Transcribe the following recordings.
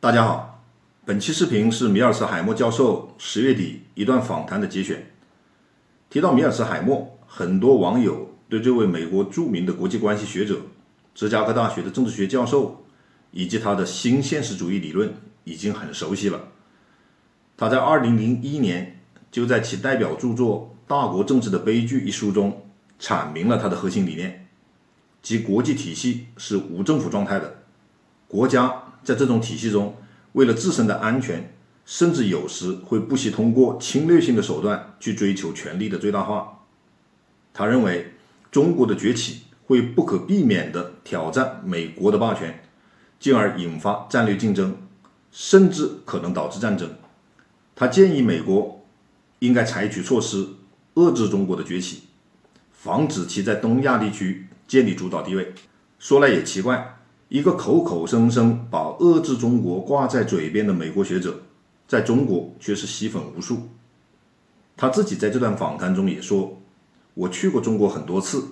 大家好，本期视频是米尔斯海默教授10月底一段访谈的节选。提到米尔斯海默，很多网友对这位美国著名的国际关系学者、芝加哥大学的政治学教授以及他的新现实主义理论已经很熟悉了。他在2001年就在其代表著作《大国政治的悲剧》一书中阐明了他的核心理念，即国际体系是无政府状态的，国家在这种体系中，为了自身的安全，甚至有时会不惜通过侵略性的手段去追求权力的最大化。他认为，中国的崛起会不可避免地挑战美国的霸权，进而引发战略竞争，甚至可能导致战争。他建议美国应该采取措施遏制中国的崛起，防止其在东亚地区建立主导地位。说来也奇怪，一个口口声声把遏制中国挂在嘴边的美国学者，在中国却是吸粉无数。他自己在这段访谈中也说，我去过中国很多次，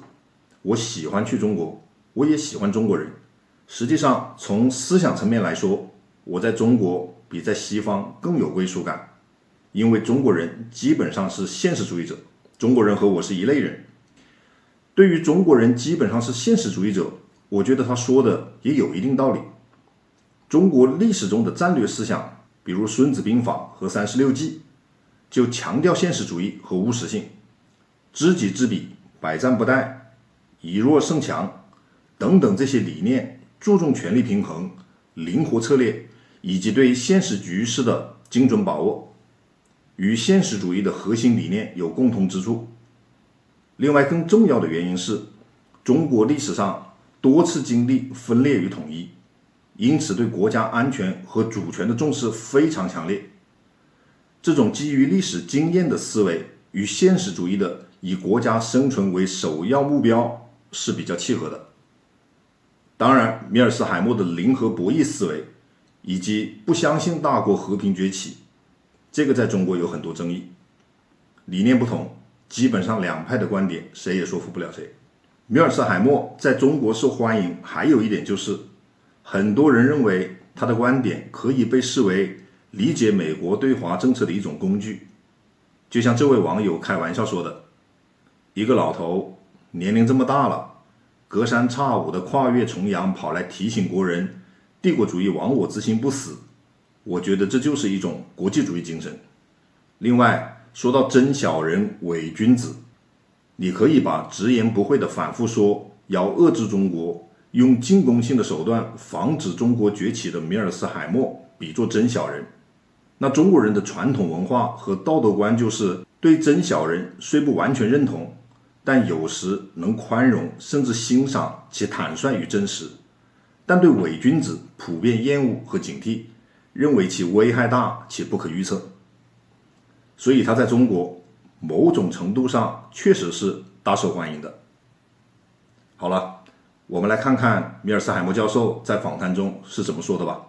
我喜欢去中国，我也喜欢中国人。实际上从思想层面来说，我在中国比在西方更有归属感，因为中国人基本上是现实主义者，中国人和我是一类人。对于中国人基本上是现实主义者，我觉得他说的也有一定道理。中国历史中的战略思想，比如《孙子兵法》和36计，就强调现实主义和务实性，知己知彼，百战不殆，以弱胜强等等这些理念，注重权力平衡、灵活策略以及对现实局势的精准把握，与现实主义的核心理念有共同之处。另外更重要的原因是，中国历史上多次经历分裂与统一，因此对国家安全和主权的重视非常强烈。这种基于历史经验的思维与现实主义的以国家生存为首要目标是比较契合的。当然，米尔斯海默的零和博弈思维以及不相信大国和平崛起，这个在中国有很多争议。理念不同，基本上两派的观点谁也说服不了谁。米尔斯海默在中国受欢迎还有一点就是，很多人认为他的观点可以被视为理解美国对华政策的一种工具。就像这位网友开玩笑说的，一个老头年龄这么大了，隔三差五的跨越重洋跑来提醒国人帝国主义亡我之心不死，我觉得这就是一种国际主义精神。另外说到真小人伪君子，你可以把直言不讳的反复说要遏制中国，用进攻性的手段防止中国崛起的米尔斯海默比作真小人。那中国人的传统文化和道德观就是对真小人虽不完全认同，但有时能宽容甚至欣赏其坦率与真实，但对伪君子普遍厌恶和警惕，认为其危害大且不可预测。所以他在中国某种程度上确实是大受欢迎的。好了，我们来看看米尔斯海默教授在访谈中是怎么说的吧。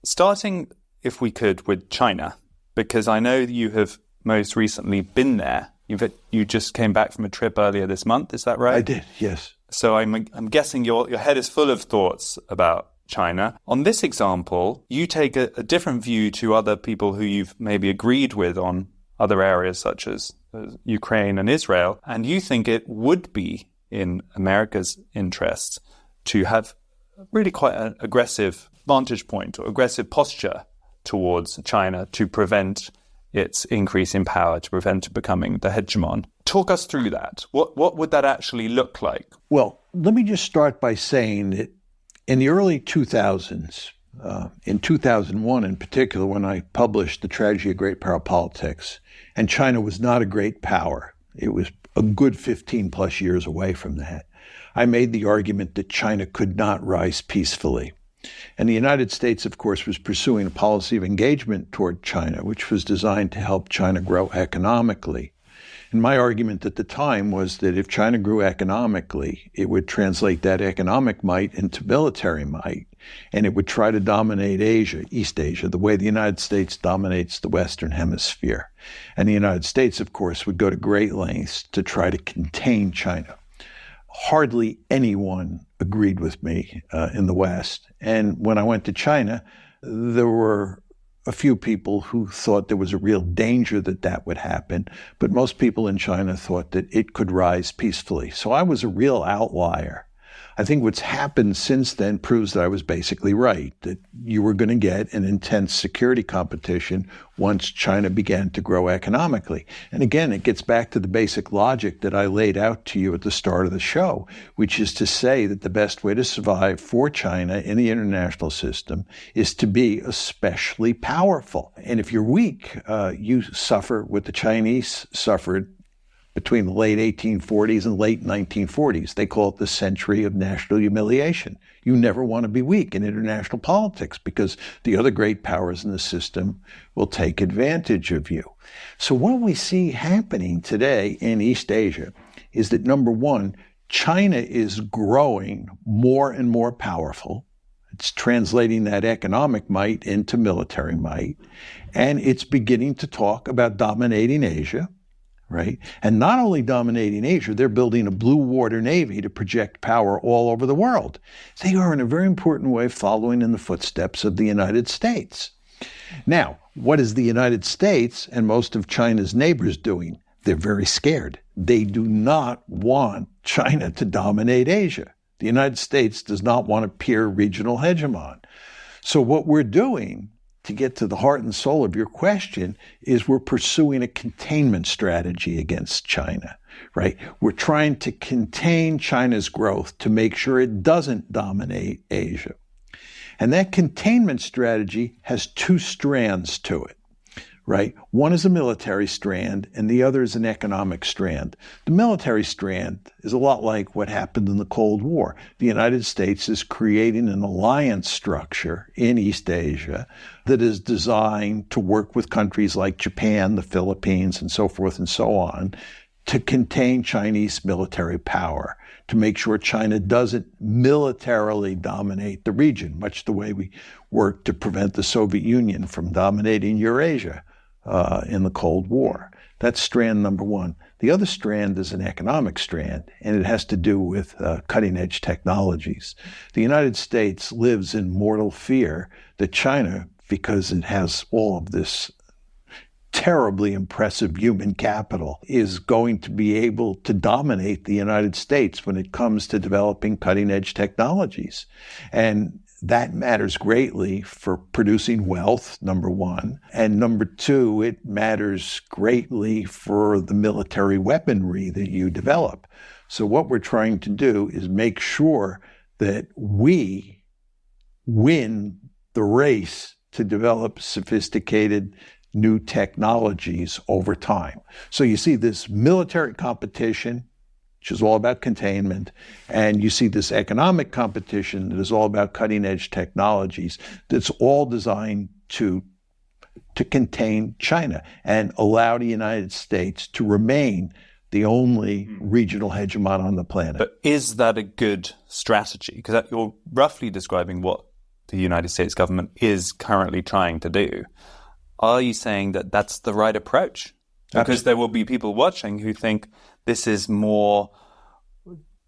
Starting, if we could, with China, because I know you have most recently been there. You just came back from a trip earlier this month, is that right? I did, yes. So I'm guessing your head is full of thoughts about China. On this example, you take a different view to other people who you've maybe agreed with on other areas such as Ukraine and Israel, and you think it would be in America's interest to have really quite an aggressive vantage point or aggressive posture towards China to prevent its increase in power, to prevent it becoming the hegemon. Talk us through that. What would that actually look like? Well, let me just start by saying that in the early 2000s, in 2001 in particular, when I published The Tragedy of Great Power Politics, and China was not a great power, it was a good 15 plus years away from that, I made the argument that China could not rise peacefully. And the United States, of course, was pursuing a policy of engagement toward China, which was designed to help China grow economically. And my argument at the time was that if China grew economically, it would translate that economic might into military might, and it would try to dominate Asia, East Asia, the way the United States dominates the Western Hemisphere. And the United States, of course, would go to great lengths to try to contain China. Hardly anyone agreed with me in the West. And when I went to China, There were a few people who thought there was a real danger that that would happen, but most people in China thought that it could rise peacefully. So I was a real outlier. I think what's happened since then proves that I was basically right, that you were going to get an intense security competition once China began to grow economically. And again, it gets back to the basic logic that I laid out to you at the start of the show, which is to say that the best way to survive for China in the international system is to be especially powerful. And if you're weak, you suffer what the Chinese suffered between the late 1840s and late 1940s. They call it the century of national humiliation. You never want to be weak in international politics because the other great powers in the system will take advantage of you. So what we see happening today in East Asia is that, number one, China is growing more and more powerful. It's translating that economic might into military might. And it's beginning to talk about dominating Asia. Right? And not only dominating Asia, they're building a blue water navy to project power all over the world. They are, in a very important way, following in the footsteps of the United States. Now, what is the United States and most of China's neighbors doing? They're very scared. They do not want China to dominate Asia. The United States does not want a peer regional hegemon. So what we're doing, to get to the heart and soul of your question, is we're pursuing a containment strategy against China, right? We're trying to contain China's growth to make sure it doesn't dominate Asia. And that containment strategy has two strands to it, right? One is a military strand and the other is an economic strand. The military strand is a lot like what happened in the Cold War. The United States is creating an alliance structure in East Asia that is designed to work with countries like Japan, the Philippines, and so forth and so on, to contain Chinese military power, to make sure China doesn't militarily dominate the region, much the way we worked to prevent the Soviet Union from dominating Eurasia in the Cold War. That's strand number one. The other strand is an economic strand, and it has to do with cutting-edge technologies. The United States lives in mortal fear that China, because it has all of this terribly impressive human capital, is going to be able to dominate the United States when it comes to developing cutting-edge technologies. And that matters greatly for producing wealth, number one. And number two, it matters greatly for the military weaponry that you develop. So what we're trying to do is make sure that we win the race to develop sophisticated new technologies over time. So you see this military competition, which is all about containment, and you see this economic competition that is all about cutting-edge technologies that's all designed to contain China and allow the United States to remain the only regional hegemon on the planet. But is that a good strategy? Because you're roughly describing what the United States government is currently trying to do. Are you saying that that's the right approach? Because there will be people watching who think this is more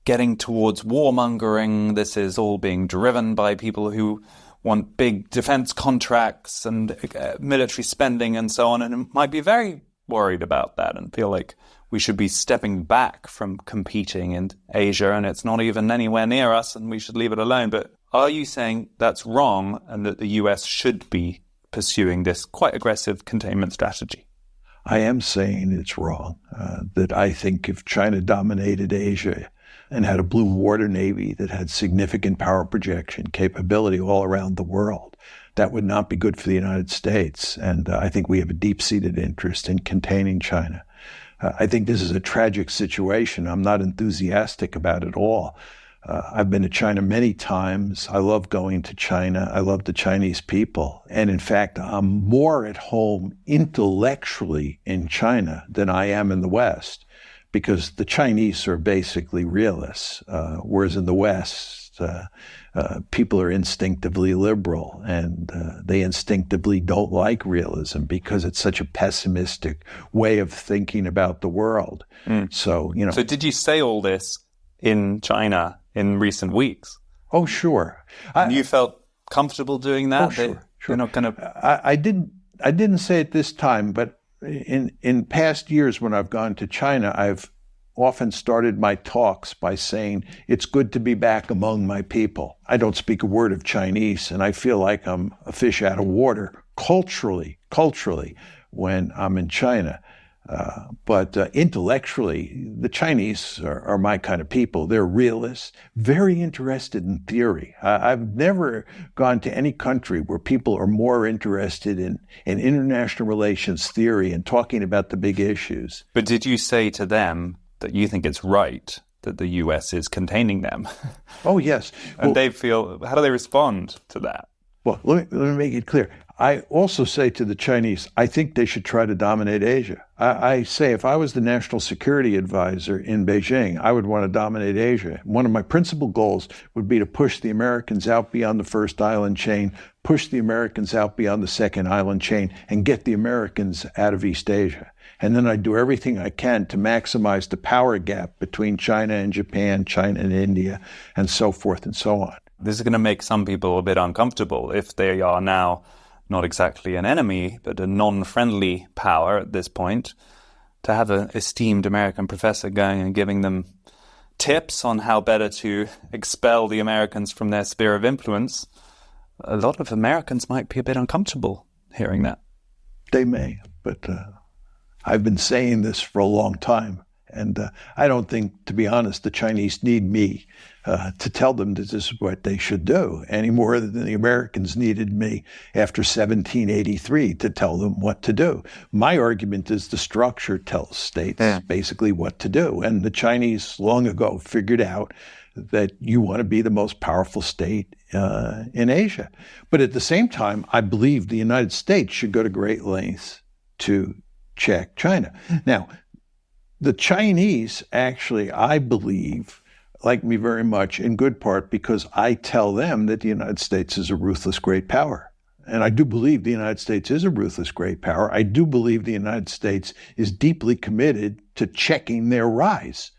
getting towards warmongering. This is all being driven by people who want big defense contracts and military spending and so on, and might be very worried about that and feel like we should be stepping back from competing in Asia and it's not even anywhere near us and we should leave it alone. But are you saying that's wrong and that the US should be pursuing this quite aggressive containment strategy? I am saying it's wrong, that I think if China dominated Asia and had a blue water navy that had significant power projection capability all around the world, that would not be good for the United States. And I think we have a deep-seated interest in containing China. I think this is a tragic situation. I'm not enthusiastic about it all. I've been to China many times. I love going to China. I love the Chinese people. And in fact, I'm more at home intellectually in China than I am in the West, because the Chinese are basically realists, whereas in the West, people are instinctively liberal and they instinctively don't like realism because it's such a pessimistic way of thinking about the world. So did you say all this in China in recent weeks? Oh, sure. You felt comfortable doing that? Oh, You're not going to... I didn't say it this time, but in past years when I've gone to China, I've often started my talks by saying, it's good to be back among my people. I don't speak a word of Chinese, and I feel like I'm a fish out of water culturally, when I'm in China. But intellectually, the Chinese are my kind of people. They're realists, very interested in theory. I've never gone to any country where people are more interested in international relations theory and talking about the big issues. But did you say to them that you think it's right that the U.S. is containing them? Oh, yes. And they feel, how do they respond to that? Well, let me make it clear. I also say to the Chinese, I think they should try to dominate Asia. I say if I was the national security advisor in Beijing, I would want to dominate Asia. One of my principal goals would be to push the Americans out beyond the first island chain, push the Americans out beyond the second island chain, and get the Americans out of East Asia. And then I'd do everything I can to maximize the power gap between China and Japan, China and India, and so forth and so on. This is going to make some people a bit uncomfortable if they are now not exactly an enemy, but a non-friendly power at this point, to have an esteemed American professor going and giving them tips on how better to expel the Americans from their sphere of influence. A lot of Americans might be a bit uncomfortable hearing that. They may, but I've been saying this for a long time. And I don't think, to be honest, the Chinese need me to tell them that this is what they should do any more than the Americans needed me after 1783 to tell them what to do. My argument is the structure tells states basically what to do. And the Chinese long ago figured out that you want to be the most powerful state in Asia. But at the same time, I believe the United States should go to great lengths to check China. Now, the Chinese actually, I believe, like me very much in good part because I tell them that the United States is a ruthless great power. And I do believe the United States is a ruthless great power. I do believe the United States is deeply committed to checking their rise.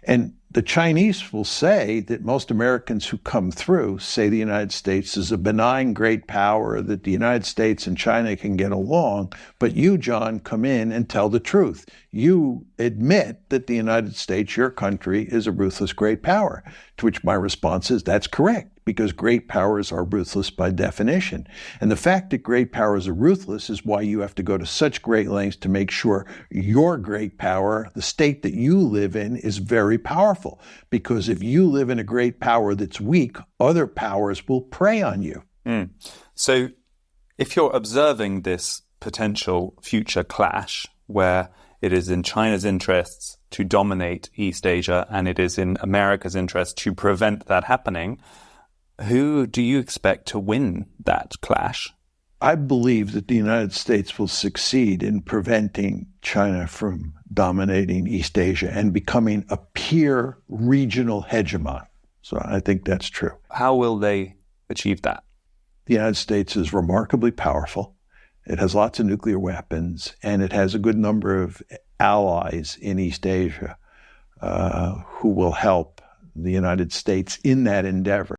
And the Chinese will say that most Americans who come through say the United States is a benign great power, that the United States and China can get along. But you, John, come in and tell the truth. You admit that the United States, your country, is a ruthless great power. To which my response is, that's correct, because great powers are ruthless by definition. And the fact that great powers are ruthless is why you have to go to such great lengths to make sure your great power, the state that you live in, is very powerful. Because if you live in a great power that's weak, other powers will prey on you. So if you're observing this potential future clash where it is in China's interests to dominate East Asia and it is in America's interest to prevent that happening, who do you expect to win that clash? I believe that the United States will succeed in preventing China from dominating East Asia and becoming a peer regional hegemon. So I think that's true. How will they achieve that? The United States is remarkably powerful. It has lots of nuclear weapons, and it has a good number of allies in East Asia who will help the United States in that endeavor.